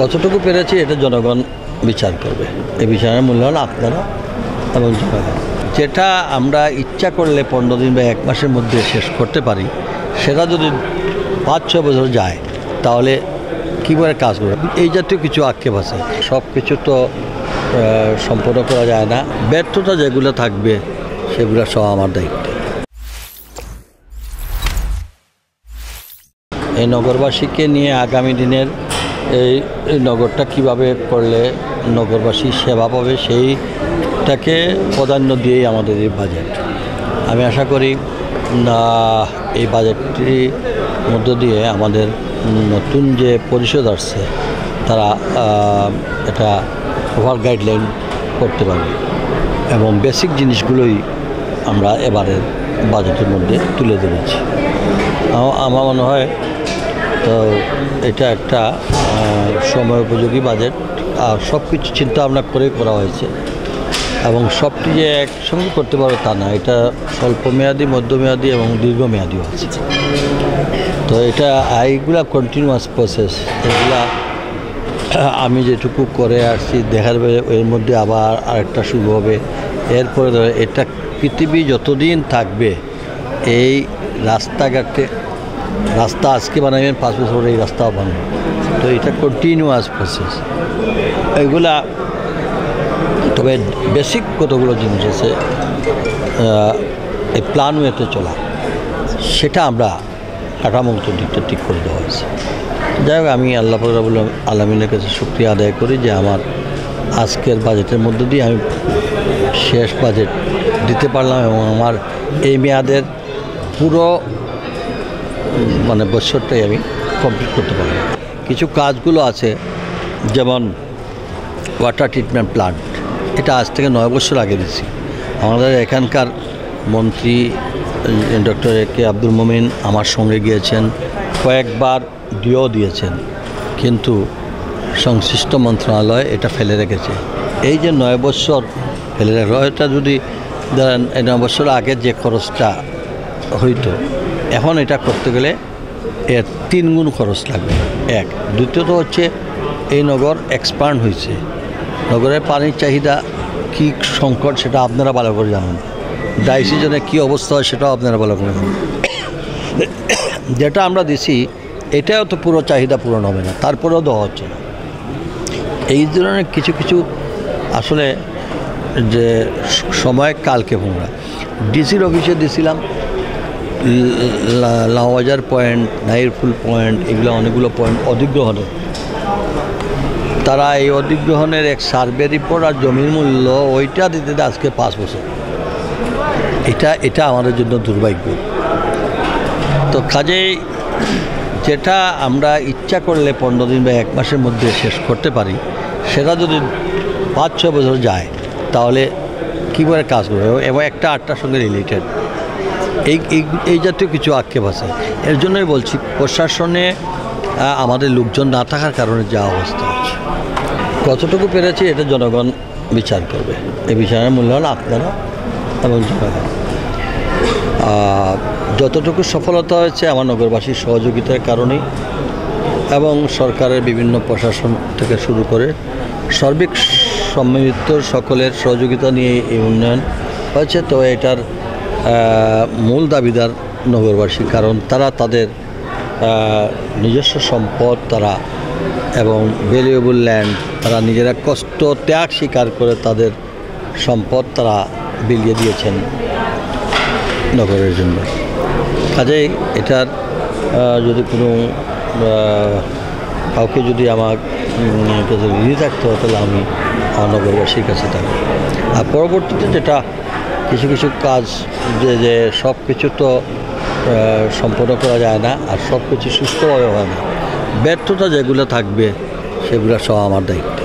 কতটুকু পেরেছি এটা জনগণ বিচার করবে। এই বিচারের মূল্যায়ন আপনারা এবং জনগণ। যেটা আমরা ইচ্ছা করলে 15 দিন বা 1 মাসের মধ্যে শেষ করতে পারি, সেটা যদি 5-6 বছর যায় তাহলে কী করে কাজ করবে, এই জাতীয় কিছু আক্ষেপ আছে। সব কিছু তো সম্পন্ন করা যায় না। ব্যর্থতা যেগুলো থাকবে সেগুলো সব আমার দায়িত্ব। এই নগরবাসীকে নিয়ে আগামী দিনের এই নগরটা কিভাবে করলে নগরবাসী সেবা পাবে সেইটাকে প্রাধান্য দিয়েই আমাদের এই বাজেট। আমি আশা করি এই বাজেটটির মধ্য দিয়ে আমাদের নতুন যে পরিষদ আসছে তারা এটা ওভার গাইডলাইন করতে পারবে এবং বেসিক জিনিসগুলোই আমরা এবারের বাজেটের মধ্যে তুলে ধরেছি। আমার মনে হয় তো এটা একটা সময় উপযোগী বাজেট, আর সব কিছু চিন্তা ভাবনা করে করা হয়েছে এবং সবটি যে একসঙ্গে করতে পারো তা না, এটা স্বল্পমেয়াদী, মধ্যমেয়াদী এবং দীর্ঘমেয়াদীও আছে। তো এটা এইগুলা কন্টিনিউয়াস প্রসেস। এগুলা আমি যেটুকু করে আসছি দেখার এর মধ্যে আবার আরেকটা শুরু হবে। এরপরে এটা পৃথিবী যতদিন থাকবে এই রাস্তা আজকে বানাবেন, 5 বছর পরে এই রাস্তাও বানাবে। তো এটা কন্টিনিউয়াস প্রসেস এগুলা। তবে বেসিক কতগুলো জিনিস আছে এই প্ল্যান ওয়েতে চলা, সেটা আমরা কাঠামোগত দিকটা ঠিক করে দেওয়া হয়েছে। যাই হোক, আমি আল্লাহ পাক রব্বুল আলামিনের কাছে শুকরিয়া আদায় করি যে আমার আজকের বাজেটের মধ্য দিয়ে আমি শেষ বাজেট দিতে পারলাম এবং আমার এই মেয়াদের পুরো বছরটাই আমি কমপ্লিট করতে পারলাম। কিছু কাজগুলো আছে, যেমন ওয়াটার ট্রিটমেন্ট প্ল্যান্ট, এটা আজ থেকে 9 বছর আগে দিচ্ছি। আমাদের এখানকার মন্ত্রী ডক্টর এ কে আব্দুল মোমিন আমার সঙ্গে গিয়েছেন, কয়েকবার ডিও দিয়েছেন, কিন্তু সংশ্লিষ্ট মন্ত্রণালয় এটা ফেলে রেখেছে। এই যে 9 বছর ফেলে রেখে, এটা যদি ধরেন 9 বছর আগে যে খরচটা হইতো, এখন এটা করতে গেলে এর 3 গুণ খরচ লাগবে। এক, দ্বিতীয়ত হচ্ছে এই নগর এক্সপান্ড হয়েছে, নগরের পানির চাহিদা কী সংকট সেটা আপনারা ভালো করে জানেন, ড্রাই সিজনে কী অবস্থা হয় সেটাও আপনারা ভালো করে জানেন। যেটা আমরা দিছি এটাও তো পুরো চাহিদা পূরণ হবে না, তারপরেও দেওয়া হচ্ছে না। এই ধরনের কিছু কিছু আসলে যে সময় কালকে আমরা ডিসির অফিসে দিছিলাম, লাউবাজার পয়েন্ট, নাইরফুল পয়েন্ট, এগুলো অনেকগুলো পয়েন্ট অধিগ্রহণের। তারা এই অধিগ্রহণের এক সার্ভে রিপোর্ট আর জমির মূল্য ওইটা দিতে আজকে 5 বছর। এটা আমাদের জন্য দুর্ভাগ্য। তো কাজেই যেটা আমরা ইচ্ছা করলে 15 দিন বা 1 মাসের মধ্যে শেষ করতে পারি, সেটা যদি 5-6 বছর যায় তাহলে কী করে কাজ করবে এবং একটা আটটার সঙ্গে রিলেটেড এই জাতীয় কিছু আক্ষেপ আছে। এর জন্যই বলছি, প্রশাসনে আমাদের লোকজন না থাকার কারণে যা অবস্থা হচ্ছে। কতটুকু পেরেছি এটা জনগণ বিচার করবে। এই বিচারের মূল্যায়ন আপনারা এবং জনগণ। যতটুকু সফলতা হয়েছে আমার নগরবাসীর সহযোগিতার কারণেই এবং সরকারের বিভিন্ন প্রশাসন থেকে শুরু করে সার্বিক সম্মিলিত সকলের সহযোগিতা নিয়ে এই উন্নয়ন হয়েছে। তো এটার মূল দাবিদার নগরবাসী, কারণ তারা তাদের নিজস্ব সম্পদ তারা এবং ভ্যালুয়েবল ল্যান্ড তারা নিজেরা কষ্ট ত্যাগ স্বীকার করে তাদের সম্পদ তারা বিলিয়ে দিয়েছেন নগরের জন্য। কাজেই এটার যদি কোনো কাউকে যদি আমার কাছে ঋণী থাকতে হয় তাহলে আমি আমার নগরবাসীর কাছে থাকবো। আর পরবর্তীতে যেটা কিছু কিছু কাজ যে সব কিছু তো সম্পন্ন করা যায় না, আর সব কিছু সুস্থভাবে হয় না। ব্যর্থতা যেগুলো থাকবে সেগুলো সব আমার দায়িত্ব।